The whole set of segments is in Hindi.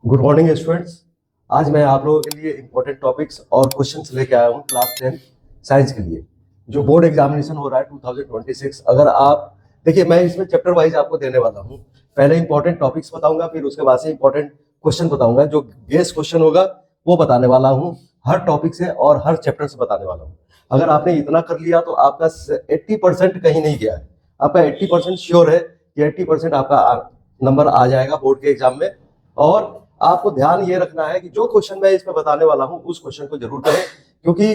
Good morning students. आज मैं आप लोगों के लिए इंपॉर्टेंट टॉपिक्स और क्वेश्चंस लेके आया हूँ क्लास 10 साइंस के लिए जो बोर्ड एग्जामिनेशन हो रहा है 2026। अगर आप देखिए, मैं इसमें चैप्टर वाइज आपको देने वाला हूँ। पहले इंपॉर्टेंट टॉपिक्स बताऊंगा, फिर उसके बाद से इंपॉर्टेंट क्वेश्चन बताऊंगा। जो गेस क्वेश्चन होगा वो बताने वाला हूँ हर टॉपिक से और हर चैप्टर से बताने वाला हूँ। अगर आपने इतना कर लिया तो आपका 80% कहीं नहीं गया है। आपका 80% श्योर है कि 80% आपका नंबर आ जाएगा बोर्ड के एग्जाम में। और आपको ध्यान ये रखना है कि जो क्वेश्चन मैं इसमें बताने वाला हूं उस क्वेश्चन को जरूर करें, क्योंकि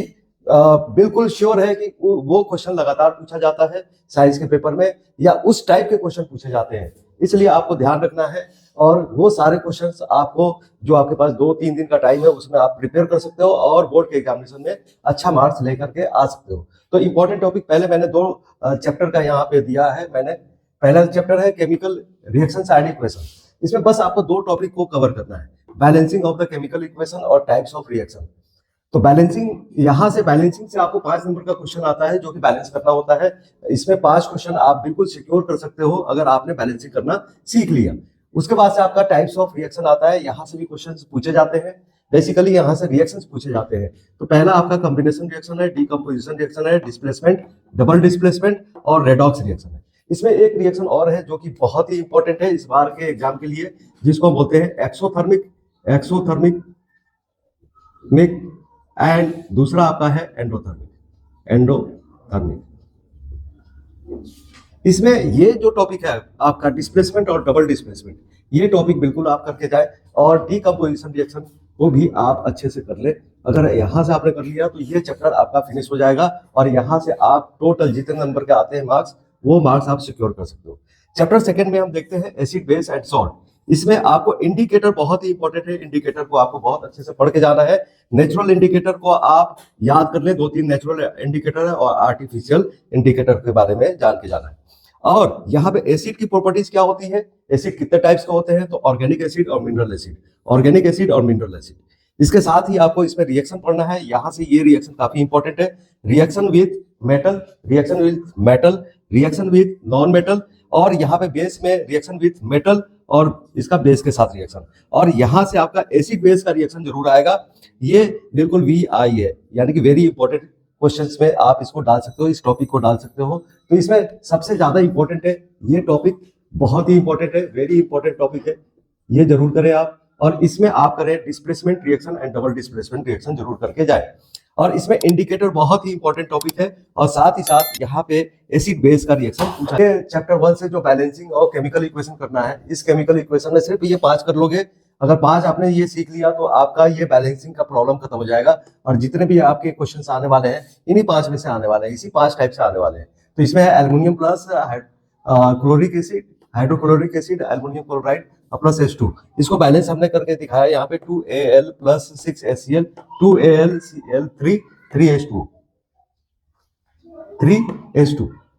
बिल्कुल श्योर है कि वो क्वेश्चन लगातार पूछा जाता है साइंस के पेपर में, या उस टाइप के क्वेश्चन पूछे जाते हैं। इसलिए आपको ध्यान रखना है और वो सारे क्वेश्चंस आपको, जो आपके पास 2-3 दिन का टाइम है, उसमें आप प्रिपेयर कर सकते हो और बोर्ड के एग्जामिनेशन में अच्छा मार्क्स लेकर के आ सकते हो। तो इंपॉर्टेंट टॉपिक पहले मैंने 2 चैप्टर का यहाँ पे दिया है। मैंने पहला चैप्टर है केमिकल रिएक्शंस एंड इक्वेशन। इसमें बस आपको 2 टॉपिक को कवर करना है, balancing of the chemical equation और टाइप्स ऑफ रिएक्शन। तो बैलेंसिंग, यहां से बैलेंसिंग से आपको 5 नंबर का क्वेश्चन आता है जो कि बैलेंस करना होता है। इसमें 5 क्वेश्चन आप बिल्कुल सिक्योर कर सकते हो अगर आपने बैलेंसिंग करना सीख लिया। उसके बाद से आपका टाइप्स ऑफ रिएक्शन आता है। यहाँ से भी क्वेश्चन पूछे जाते हैं। बेसिकली यहाँ से रिएक्शंस पूछे जाते हैं। तो पहला आपका कॉम्बिनेशन रिएक्शन है, डीकंपोजिशन रिएक्शन है, डिस्प्लेसमेंट, डबल डिस्प्लेसमेंट और रेडॉक्स रिएक्शन है। इसमें एक रिएक्शन और है जो कि बहुत ही इंपॉर्टेंट है इस बार के एग्जाम के लिए, जिसको हम बोलते हैं एक्सोथर्मिक एक्सोथर्मिक एंड दूसरा आपका है एंडोथर्मिक। इसमें ये जो टॉपिक है आपका डिस्प्लेसमेंट और डबल डिस्प्लेसमेंट, ये टॉपिक बिल्कुल आप करके जाए। और डीकंपोजिशन रिएक्शन को भी आप अच्छे से कर ले। अगर यहाँ से आपने कर लिया तो ये चैप्टर आपका फिनिश हो जाएगा और यहाँ से आप टोटल जितने नंबर के आते हैं मार्क्स, वो मार्क्स आप सिक्योर कर सकते हो। चैप्टर सेकंड में हम देखते हैं एसिड बेस एंड सॉल्ट। इसमें आपको इंडिकेटर बहुत ही इंपॉर्टेंट है। इंडिकेटर को आपको बहुत अच्छे से पढ़ के जाना है। नेचुरल इंडिकेटर को आप याद कर ले, 2-3 नेचुरल इंडिकेटर है और आर्टिफिशियल इंडिकेटर के बारे में जान के जाना है। और यहाँ पे एसिड की प्रॉपर्टीज क्या होती है, एसिड कितने टाइप्स का होते हैं, तो ऑर्गेनिक एसिड और मिनरल एसिड, ऑर्गेनिक एसिड और मिनरल एसिड। इसके साथ ही आपको इसमें रिएक्शन पढ़ना है। यहाँ से ये रिएक्शन काफी इंपॉर्टेंट है। Reaction with metal, reaction with metal, reaction with non metal, और यहाँ पे बेस में रिएक्शन विथ मेटल और इसका बेस के साथ रिएक्शन। और यहाँ से आपका एसिड बेस का रिएक्शन जरूर आएगा। ये बिल्कुल VI है, यानी कि वेरी इंपॉर्टेंट क्वेश्चंस में आप इसको डाल सकते हो, इस टॉपिक को डाल सकते हो। तो इसमें सबसे ज्यादा इंपॉर्टेंट है ये टॉपिक, बहुत ही इंपॉर्टेंट है, वेरी इंपॉर्टेंट टॉपिक है। ये जरूर करें आप। और इसमें आप करें displacement reaction and double displacement reaction जरूर करके जाए। और इसमें इंडिकेटर बहुत ही इंपॉर्टेंट टॉपिक है। और साथ ही साथ यहाँ पे एसिड बेस का रिएक्शन पूछा है। चैप्टर 1 से जो बैलेंसिंग और केमिकल इक्वेशन करना है, इस केमिकल इक्वेशन में सिर्फ ये 5 कर लोगे। अगर 5 आपने ये सीख लिया तो आपका ये बैलेंसिंग का प्रॉब्लम खत्म हो जाएगा। और जितने भी आपके क्वेश्चंस आने वाले हैं इन्हीं 5 में से आने वाले हैं, इसी 5 टाइप से आने वाले हैं। तो इसमें है aluminium plus chloric acid, hydrochloric acid, aluminium chloride plus H2। इसको बैलेंस हमने करके दिखाया यहाँ पे 2Al plus 6HCl, 2AlCl3, 3H2।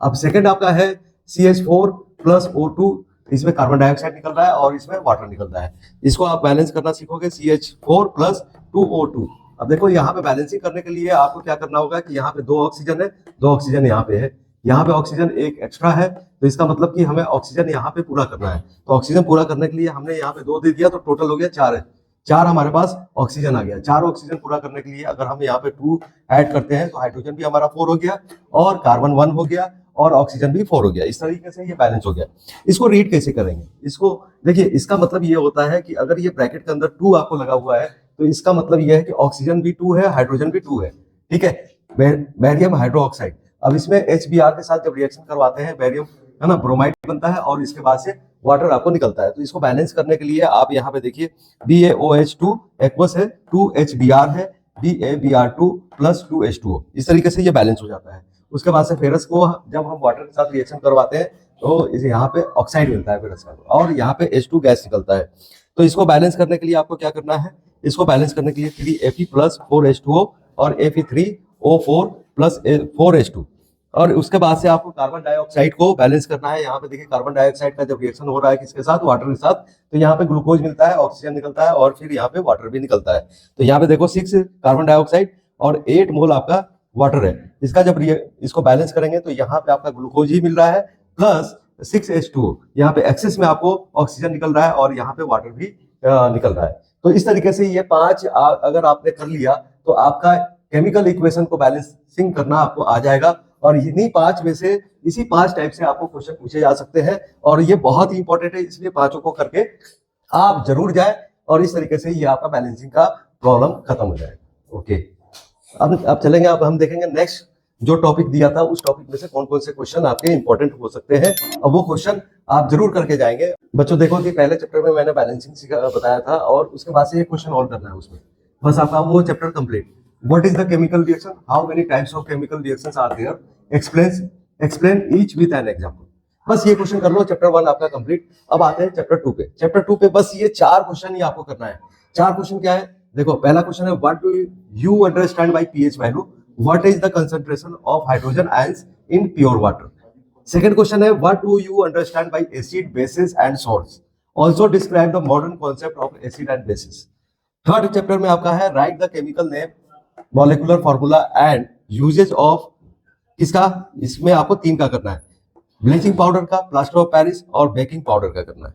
अब सेकंड आपका है CH4 प्लस O2। इसमें कार्बन डाइऑक्साइड निकल रहा है और इसमें वाटर निकल रहा है। इसको आप बैलेंस करना सीखोगे, CH4 प्लस 2O2। अब देखो यहाँ पे बैलेंसिंग करने के लिए आपको क्या करना होगा कि यहाँ पे 2 ऑक्सीजन है, 2 ऑक्सीजन यहाँ पे है, यहाँ पे ऑक्सीजन एक एक्स्ट्रा है। तो इसका मतलब कि हमें ऑक्सीजन यहाँ पे पूरा करना है। तो ऑक्सीजन पूरा करने के लिए हमने यहाँ पे 2 दे दिया, तो टोटल हो गया 4 है। 4 हमारे पास ऑक्सीजन आ गया। 4 ऑक्सीजन पूरा करने के लिए अगर हम यहाँ पे 2 ऐड करते हैं तो हाइड्रोजन भी हमारा 4 हो गया और कार्बन 1 हो गया और ऑक्सीजन भी 4 हो गया। इस तरीके से ये बैलेंस हो गया। इसको रीड कैसे करेंगे, इसको देखिए। इसका मतलब ये होता है कि अगर ये ब्रैकेट के अंदर 2 आपको लगा हुआ है तो इसका मतलब ये है कि ऑक्सीजन भी 2 है, हाइड्रोजन भी 2 है, ठीक है। Barium hydroxide. अब इसमें HBr के साथ जब रिएक्शन करवाते हैं, बैरियम है ना, ब्रोमाइड बनता है और इसके बाद से वाटर आपको निकलता है। तो इसको बैलेंस करने के लिए आप यहाँ पे देखिए, BaOH2 एक्वस है, 2HBr है, BaBr2 प्लस 2H2O। इस तरीके से ये बैलेंस हो जाता है। उसके बाद से फेरस को जब हम वाटर के साथ रिएक्शन करवाते हैं तो इसे यहाँ पे ऑक्साइड मिलता है फेरस का, और यहाँ पे H2 गैस निकलता है। तो इसको बैलेंस करने के लिए आपको क्या करना है, इसको बैलेंस करने के लिए 3Fe प्लस 4H2O और Fe3O4 प्लस 4H2। और उसके बाद से आपको कार्बन डाइऑक्साइड को बैलेंस करना है। यहाँ पे देखिए, कार्बन डाइऑक्साइड का जब रिएक्शन हो रहा है किसके साथ, वाटर के साथ, तो यहाँ पे ग्लूकोज मिलता है, ऑक्सीजन निकलता है और फिर यहाँ पे वाटर भी निकलता है। तो यहाँ पे देखो 6 कार्बन डाइऑक्साइड और 8 मोल आपका वाटर है। इसका जब इसको बैलेंस करेंगे तो यहाँ पे आपका ग्लूकोज ही मिल रहा है प्लस 6H2O। यहाँ पे एक्सेस में आपको ऑक्सीजन निकल रहा है और यहाँ पे वाटर भी निकल रहा है। तो इस तरीके से ये 5 अगर आपने कर लिया तो आपका केमिकल इक्वेशन को बैलेंसिंग करना आपको आ जाएगा। और इन्हीं 5 में से इसी 5 टाइप से आपको क्वेश्चन पूछे जा सकते हैं और ये बहुत ही इंपॉर्टेंट है, इसलिए 5 को करके आप जरूर जाए और इस तरीके से ये आपका बैलेंसिंग का प्रॉब्लम खत्म हो जाएगा। ओके, अब चलेंगे, अब हम देखेंगे नेक्स्ट जो टॉपिक दिया था उस टॉपिक में से कौन कौन से क्वेश्चन आपके इंपॉर्टेंट हो सकते हैं और वो क्वेश्चन आप जरूर करके जाएंगे। बच्चों देखो कि पहले चैप्टर में मैंने बैलेंसिंग बताया था और उसके बाद से ये क्वेश्चन और करना है उसमें, बस आपका वो chapter complete. What is the chemical reaction, how many types of chemical reactions are there, explain each with an example. बस ये क्वेश्चन कर लो, चैप्टर 1 आपका कंप्लीट। अब आते हैं चैप्टर 2 पे। चैप्टर 2 पे बस ये 4 क्वेश्चन ही आपको करना है। 4 क्वेश्चन क्या है, देखो पहला क्वेश्चन है what do you understand by pH value, what is the concentration of hydrogen ions in pure water. Second question है what do you understand by acid, bases and salts, also describe the modern concept of acid and bases. Third chapter में आपका है write the chemical name, molecular formula and uses of किसका, इसमें आपको 3 का करना है, ब्लीचिंग पाउडर का, प्लास्टर ऑफ पेरिस और बेकिंग पाउडर का करना है।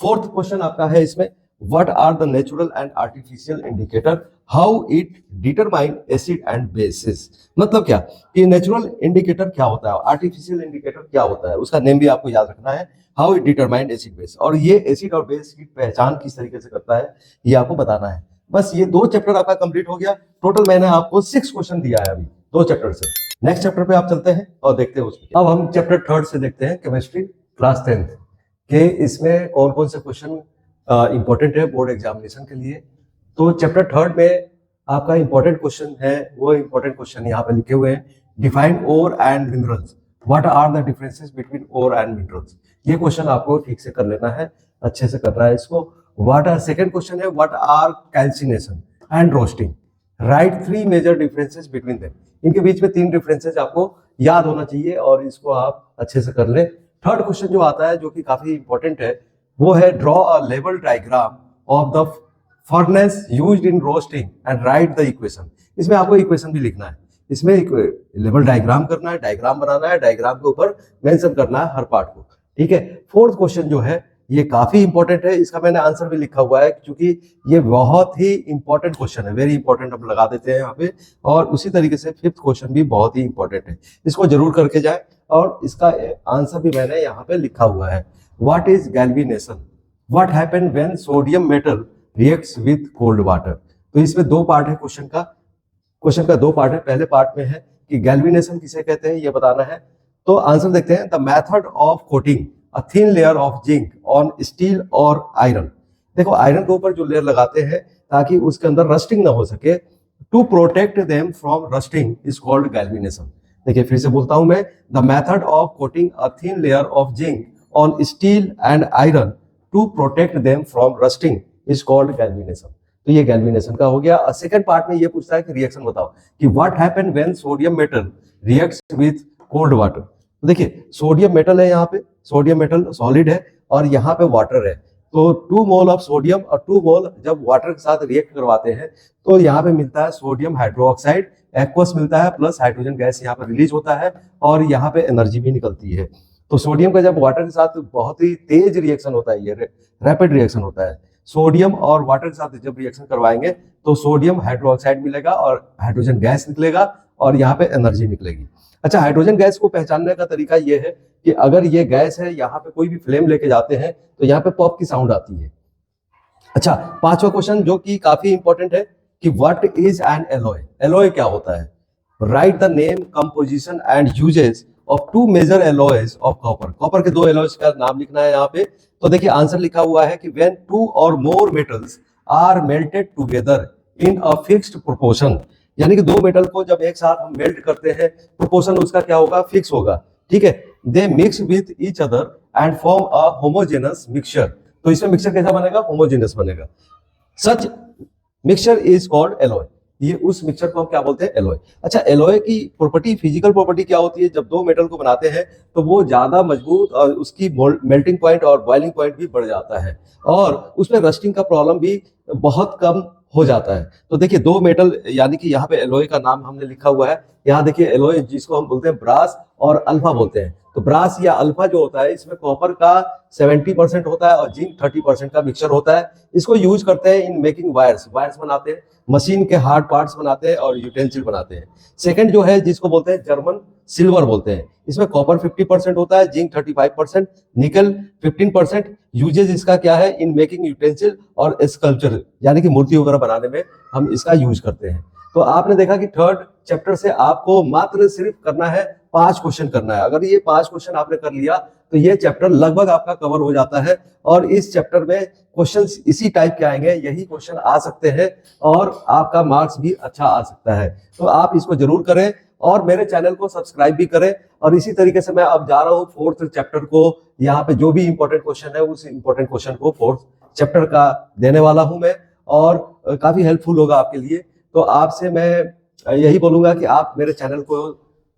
फोर्थ क्वेश्चन आपका है इसमें what are the natural and artificial indicator, how it determine acid and basis. मतलब क्या कि नेचुरल इंडिकेटर क्या होता है, आर्टिफिशियल इंडिकेटर क्या होता है, उसका नेम भी आपको याद रखना है, how it determine acid base, और ये एसिड और बेस की पहचान किस तरीके से करता है ये आपको बताना है। बस ये 2 चैप्टर आपका कंप्लीट हो गया। टोटल मैंने आपको 6 क्वेश्चन दिया है अभी 2 चैप्टर से। नेक्स्ट चैप्टर पे आप चलते हैं और देखते हैं उसमें। अब हम चैप्टर 3 से देखते हैं, केमिस्ट्री क्लास 10th के इसमें कौन कौन से क्वेश्चन इंपॉर्टेंट है बोर्ड एग्जामिनेशन के लिए। तो चैप्टर 3 में आपका इंपॉर्टेंट क्वेश्चन है, वो इंपॉर्टेंट क्वेश्चन यहाँ पे लिखे हुए हैं, define ore and minerals, what are the differences between ore and minerals. ये क्वेश्चन आपको ठीक से कर लेना है, अच्छे से करना है इसको। व्हाट आर, सेकंड क्वेश्चन है what are calcination and roasting, write 3 major differences between them. इनके बीच में 3 डिफरेंसेस आपको याद होना चाहिए और इसको आप अच्छे से कर लें। थर्ड क्वेश्चन जो आता है जो कि काफी इंपॉर्टेंट है वो है draw a level diagram of the furnace used in roasting and right the equation. इसमें आपको इक्वेशन भी लिखना है, इसमें एक लेवल डायग्राम करना है, डायग्राम बनाना है, डायग्राम के ऊपर मेंशन करना है हर पार्ट को, ठीक है। फोर्थ क्वेश्चन जो है ये काफी इंपॉर्टेंट है, इसका मैंने आंसर भी लिखा हुआ है क्योंकि ये बहुत ही इंपॉर्टेंट क्वेश्चन है, वेरी इंपॉर्टेंट हम लगा देते हैं यहाँ पे। और उसी तरीके से फिफ्थ क्वेश्चन भी बहुत ही इंपॉर्टेंट है, इसको जरूर करके जाए और इसका आंसर भी मैंने यहाँ पे लिखा हुआ है। What is galvanisation, what happen when sodium metal reacts with cold water. तो इसमें 2 पार्ट है क्वेश्चन का 2 पार्ट है। पहले पार्ट में है कि गैल्विनेशन किसे कहते हैं ये बताना है। तो आंसर देखते हैं, the method of coating a thin layer of zinc on steel और आयरन। देखो आयरन के ऊपर जो लेयर लगाते हैं ताकि उसके अंदर रस्टिंग ना हो सके, to protect them from rusting is called galvanisation. देखिए फिर से बोलता हूं मैं, the method of coating a thin layer of zinc on steel and iron to protect them from rusting is called galvanisation. तो ये गैल्विनेशन का हो गया। सेकंड पार्ट में ये पूछता है कि रिएक्शन बताओ कि what happen when sodium metal reacts with cold water. तो देखिए सोडियम मेटल है, यहाँ पे सोडियम मेटल सॉलिड है और यहाँ पे वाटर है। तो 2 मोल ऑफ सोडियम और 2 मोल जब वाटर के साथ रिएक्ट करवाते हैं तो यहाँ पे मिलता है सोडियम हाइड्रोक्साइड, एक्वस मिलता है, प्लस हाइड्रोजन गैस यहाँ पर रिलीज होता है और यहाँ पे एनर्जी भी निकलती है। तो सोडियम का जब वाटर के साथ बहुत ही तेज रिएक्शन होता है, ये रैपिड रिएक्शन होता है, सोडियम और वाटर के साथ जब रिएक्शन करवाएंगे तो सोडियम हाइड्रोक्साइड मिलेगा और हाइड्रोजन गैस निकलेगा और यहाँ पे एनर्जी निकलेगी। अच्छा, हाइड्रोजन गैस को पहचानने का तरीका ये है कि अगर ये गैस है, यहाँ पे कोई भी फ्लेम लेके जाते हैं तो यहाँ पे पॉप की साउंड आती है। अच्छा, 5वां क्वेश्चन जो कि काफी इंपॉर्टेंट है कि what is an alloy. Alloy क्या होता है, write the name, composition and uses of 2 major alloys of copper. Copper के 2 एलॉयज का नाम लिखना है यहाँ पे। तो देखिए आंसर लिखा हुआ है कि व्हेन 2 और more metals are melted together in a fixed proportion, यानी कि 2 मेटल को जब एक साथ हम मेल्ट करते हैं, प्रोपोर्शन उसका क्या होगा, फिक्स होगा, ठीक है। They mix with each other and form a homogeneous mixture. तो इसमें मिक्सचर कैसा बनेगा, होमोजेनस बनेगा। Such mixture is called alloy. ये उस मिक्सचर को हम क्या बोलते हैं, एलॉय। अच्छा, एलॉय की प्रॉपर्टी, फिजिकल प्रॉपर्टी क्या होती है, जब 2 मेटल को बनाते हैं तो वो ज्यादा मजबूत और उसकी मेल्टिंग पॉइंट और बॉइलिंग पॉइंट भी बढ़ जाता है और उसमें रस्टिंग का प्रॉब्लम भी बहुत कम हो जाता है। तो देखिए दो मेटल, यानी कि यहाँ पे एलॉय का नाम हमने लिखा हुआ है। यहाँ देखिए एलॉय जिसको हम बोलते हैं ब्रास और अल्फा बोलते हैं। तो ब्रास या अल्फा जो होता है इसमें कॉपर का 70% होता है और जिंक 30% का मिक्सचर होता है। इसको यूज करते हैं इन मेकिंग वायर्स, वायर्स बनाते हैं, मशीन के हार्ड पार्ट्स बनाते हैं और यूटेंसिल बनाते हैं। सेकंड जो है जिसको बोलते हैं जर्मन सिल्वर बोलते हैं। इसमें कॉपर 50% होता है, जिंक 35%, निकल 15%। यूजेज इसका क्या है, इन मेकिंग यूटेंसिल और स्कल्पचर, यानी कि मूर्ति वगैरह बनाने में हम इसका यूज करते हैं। तो आपने देखा कि थर्ड चैप्टर से आपको मात्र सिर्फ करना है 5 क्वेश्चन करना है। अगर ये 5 क्वेश्चन आपने कर लिया तो ये चैप्टर लगभग आपका कवर हो जाता है। और इस चैप्टर में क्वेश्चंस इसी टाइप के आएंगे, यही क्वेश्चन आ सकते हैं और आपका मार्क्स भी अच्छा आ सकता है। तो आप इसको जरूर करें और मेरे चैनल को सब्सक्राइब भी करें। और इसी तरीके से मैं अब जा रहा हूँ फोर्थ चैप्टर को, यहाँ पे जो भी इंपॉर्टेंट क्वेश्चन है उस इंपॉर्टेंट क्वेश्चन को फोर्थ चैप्टर का देने वाला हूं मैं, और काफी हेल्पफुल होगा आपके लिए। तो आपसे मैं यही बोलूंगा कि आप मेरे चैनल को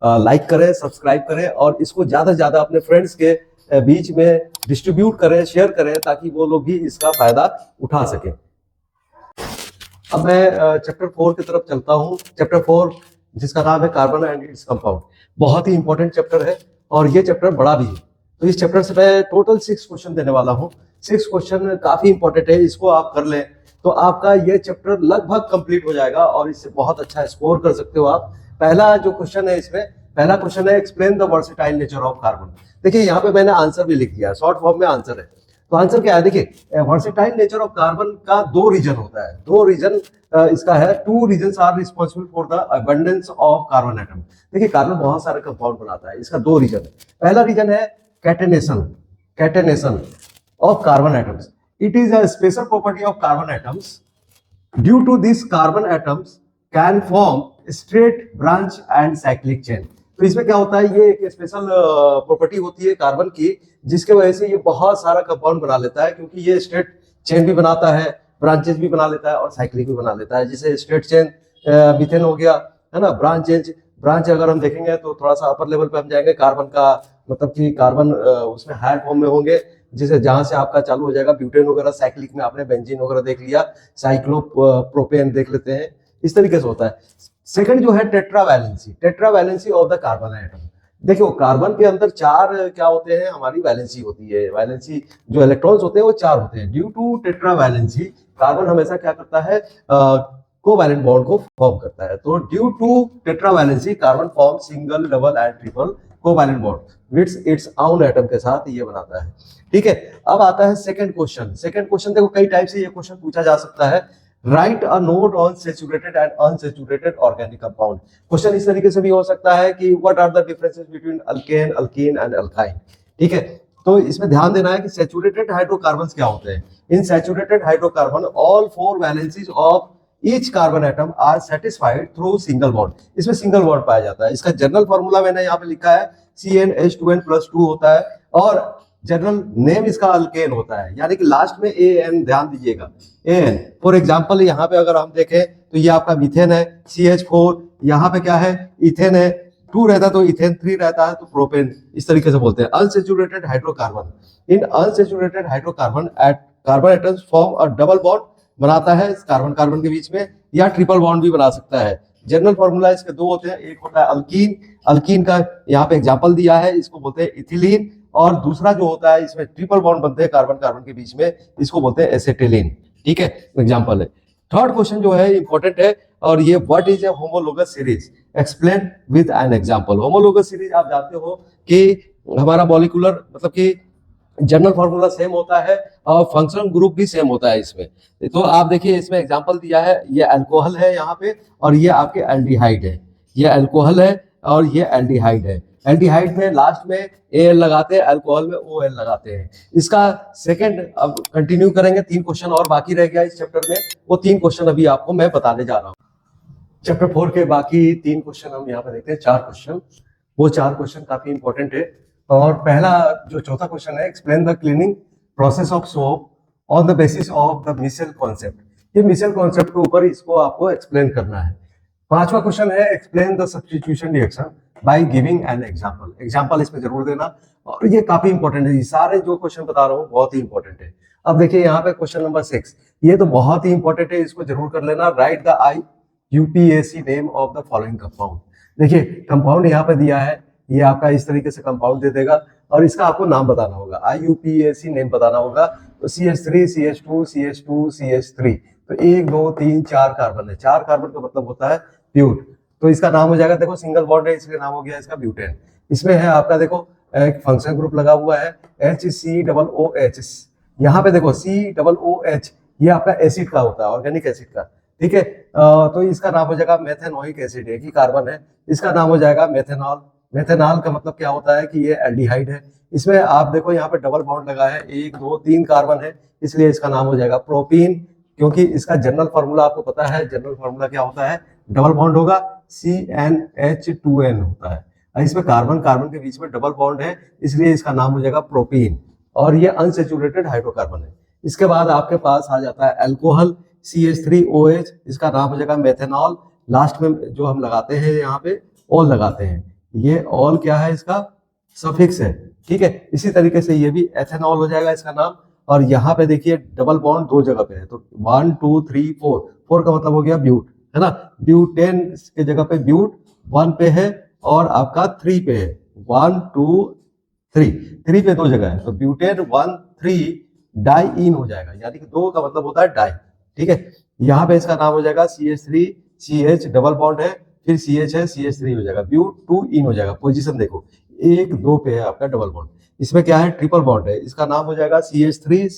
लाइक करें, सब्सक्राइब करें और इसको ज्यादा से ज्यादा अपने फ्रेंड्स के बीच में डिस्ट्रीब्यूट करें, शेयर करें, ताकि वो लोग भी इसका फायदा उठा सकें। अब मैं चैप्टर 4 की तरफ चलता हूं। चैप्टर 4 जिसका नाम है कार्बन एंड इट्स कंपाउंड, बहुत ही इंपॉर्टेंट चैप्टर है और ये चैप्टर बड़ा भी है। तो इस चैप्टर से मैं टोटल 6 क्वेश्चन देने वाला हूँ। 6 क्वेश्चन काफी इंपॉर्टेंट है, इसको आप कर लें तो आपका ये चैप्टर लगभग कंप्लीट हो जाएगा और इससे बहुत अच्छा स्कोर कर सकते हो आप। पहला जो क्वेश्चन है इसमें, पहला क्वेश्चन है explain the versatile nature of carbon. देखिए यहाँ पे मैंने आंसर भी लिख दिया, शॉर्ट फॉर्म में आंसर है। तो आंसर क्या है, देखिए वर्सेटाइल नेचर ऑफ कार्बन का 2 रीजन होता है। 2 रीजन इसका है, 2 reasons are responsible for the abundance of carbon atom. देखिए कार्बन बहुत सारे कंपाउंड बनाता है, इसका 2 रीजन है। पहला रीजन है catenation, catenation of carbon atoms. It is a special property of carbon atoms. Due to this carbon atoms can form straight branch and cyclic chain. तो इसमें क्या होता है, ये एक स्पेशल प्रॉपर्टी होती है कार्बन की, जिसके वजह से ये बहुत सारा कंपाउंड बना लेता है, क्योंकि ये स्ट्रेट चेन भी बनाता है, ब्रांचेज भी बना लेता है और साइक्लिक भी बना लेता है। जैसे स्ट्रेट चेन मीथेन हो गया, है ना। ब्रांच अगर हम देखेंगे तो थोड़ा सा अपर लेवल पे हम जाएंगे, कार्बन का मतलब कि कार्बन उसमें हाई फॉर्म में होंगे, जैसे जहां से आपका चालू हो जाएगा ब्यूटेन वगैरह। साइक्लिक में आपने बेंजीन वगैरह देख लिया, साइक्लो प्रोपेन देख लेते हैं, इस तरीके से होता है। सेकंड जो है tetravalency, tetravalency of the carbon atom. देखो कार्बन के अंदर 4 क्या होते हैं, हमारी वैलेंसी होती है। वैलेंसी जो इलेक्ट्रॉन्स होते हैं वो 4 होते हैं। ड्यू टू टेट्रावैलेंसी कार्बन हमेशा क्या करता है, कोवैलेंट बॉन्ड को फॉर्म करता है। तो due to tetravalency carbon form single, double and triple covalent bond with its own atom के साथ ये बनाता है। ठीक है, अब आता है सेकंड क्वेश्चन। सेकंड क्वेश्चन देखो कई टाइप से ये क्वेश्चन पूछा जा सकता है। Write a note on saturated and unsaturated organic compound. Question इस तरीके से भी हो सकता है कि what are the differences between alkane, alkene and alkyne. ठीक है, तो इसमें ध्यान देना है कि सैचुरेटेड हाइड्रोकार्बन्स क्या होते हैं। In saturated hydrocarbon all 4 valencies of each carbon atom are satisfied through single bond. इसमें सिंगल बॉन्ड पाया जाता है। इसका जनरल फॉर्मूला मैंने यहाँ पे लिखा है, CnH2n+2 होता है और जनरल नेम इसका अल्केन होता है, यानी कि लास्ट में AN, ध्यान दीजिएगा AN। फॉर एग्जांपल यहाँ पे अगर हम देखें तो ये आपका मीथेन है, CH4, यहाँ पे क्या है, इथेन है, 2 रहता है तो इथेन, 3 रहता है तो प्रोपेन, इस तरीके से बोलते हैं। Unsaturated hydrocarbon, in unsaturated hydrocarbon carbon atoms form a double bond, बनाता है कार्बन कार्बन के बीच में, या ट्रिपल बॉन्ड भी बना सकता है। जनरल फॉर्मूला इसके 2 होते हैं, एक होता है अल्कीन, अल्कीन का यहाँ पे एग्जांपल दिया है, इसको बोलते हैं इथिलीन, और दूसरा जो होता है इसमें ट्रिपल बॉन्ड बनते हैं कार्बन कार्बन के बीच में, इसको बोलते हैं एसिटिलीन। ठीक है, एग्जांपल है। थर्ड क्वेश्चन जो है इंपॉर्टेंट है, और ये what is a homologous series, explain with an example. Homologous series आप जानते हो कि हमारा मॉलिक्यूलर मतलब कि जनरल फॉर्मूला सेम होता है और फंक्शनल ग्रुप भी सेम होता है इसमें। तो आप देखिए इसमें एग्जांपल दिया है, ये अल्कोहल है यहाँ पे और ये आपके एल्डिहाइड है। ये अल्कोहल है और ये एल्डिहाइड है। एल्डिहाइड में लास्ट में Al लगाते हैं, अल्कोहल में OL लगाते हैं। इसका सेकंड अब कंटिन्यू करेंगे, 3 क्वेश्चन और बाकी रह गया इस चैप्टर में, वो 3 क्वेश्चन अभी आपको मैं बताने जा रहा हूँ। चैप्टर 4 के बाकी 3 क्वेश्चन हम यहाँ पे देखते हैं, 4 क्वेश्चन। वो 4 क्वेश्चन काफी इंपॉर्टेंट है। और पहला जो चौथा क्वेश्चन है, explain the cleaning process of soap on the basis of the micelle concept. ये मिसेल कॉन्सेप्ट के ऊपर इसको आपको एक्सप्लेन करना है। 5वां क्वेश्चन है, explain the substitution reaction by giving an example. Example इसमें जरूर देना, और ये काफी इंपॉर्टेंट है। ये सारे जो क्वेश्चन बता रहा हूँ बहुत ही इंपॉर्टेंट है। अब देखिए यहाँ पे क्वेश्चन नंबर 6, ये तो बहुत ही इंपॉर्टेंट है, इसको जरूर कर लेना। Right the IUPAC name of the following compound. देखिए कंपाउंड यहाँ पे दिया है, ये आपका इस तरीके से कंपाउंड दे देगा और इसका आपको नाम बताना होगा, IUPAC नेम बताना होगा। तो CH3 CH2 CH2 CH3, तो 1 2 3 4 कार्बन है, 4 कार्बन का मतलब होता है ब्यूट। तो इसका नाम हो जाएगा, देखो सिंगल बॉन्ड है इसलिए नाम हो गया इसका ब्यूटेन। इसमें है आपका देखो एक फंक्शन ग्रुप लगा हुआ है HCOOH। यहाँ पे देखो COOH, ये आपका एसिड का होता है, ऑर्गेनिक एसिड का, ठीक है। तो इसका नाम हो जाएगा मेथेनोइक एसिड, एक ही कार्बन है, इसका नाम हो जाएगा मेथेनॉल। मेथेनॉल का मतलब क्या होता है कि ये एल्डिहाइड है। इसमें आप देखो यहाँ पे डबल बॉन्ड लगा है, 1 2 3 कार्बन है, इसलिए इसका नाम हो जाएगा प्रोपीन। क्योंकि इसका जनरल फॉर्मूला आपको पता है, जनरल फॉर्मूला क्या होता है, डबल बॉन्ड होगा CnH2n होता है। इसमें कार्बन कार्बन के बीच में डबल बॉन्ड है, इसलिए इसका नाम हो जाएगा प्रोपीन, और ये अनसेचुरेटेड हाइड्रोकार्बन है। इसके बाद आपके पास आ जाता है अल्कोहल CH3OH, इसका नाम हो जाएगा मेथेनॉल। लास्ट में जो हम लगाते हैं यहाँ पे ऑल लगाते हैं, ये ऑल क्या है, इसका सफिक्स है, ठीक है। इसी तरीके से ये भी एथेनॉल हो जाएगा इसका नाम। और यहाँ पे देखिए डबल बॉन्ड 2 जगह पे है, तो 1 2 3 4, 4 का मतलब हो गया ब्यूट, है ना। ब्यूटेन के जगह पे ब्यूट 1 पे है और आपका 3 पे है, 1 2 3, 3 पे 2 जगह है, तो ब्यूटेन 1 3 डाइईन हो जाएगा, यानी कि 2 का मतलब होता है डाई, ठीक है। यहाँ पे इसका नाम हो जाएगा CH3CH, डबल बॉन्ड है, फिर CH है, CH3 हो जाएगा, ब्यूट 2 इन हो जाएगा। पोजीशन देखो 1 2 पे है आपका डबल बॉन्ड। इसमें क्या है, ट्रिपल बॉन्ड है, इसका नाम हो जाएगा CH3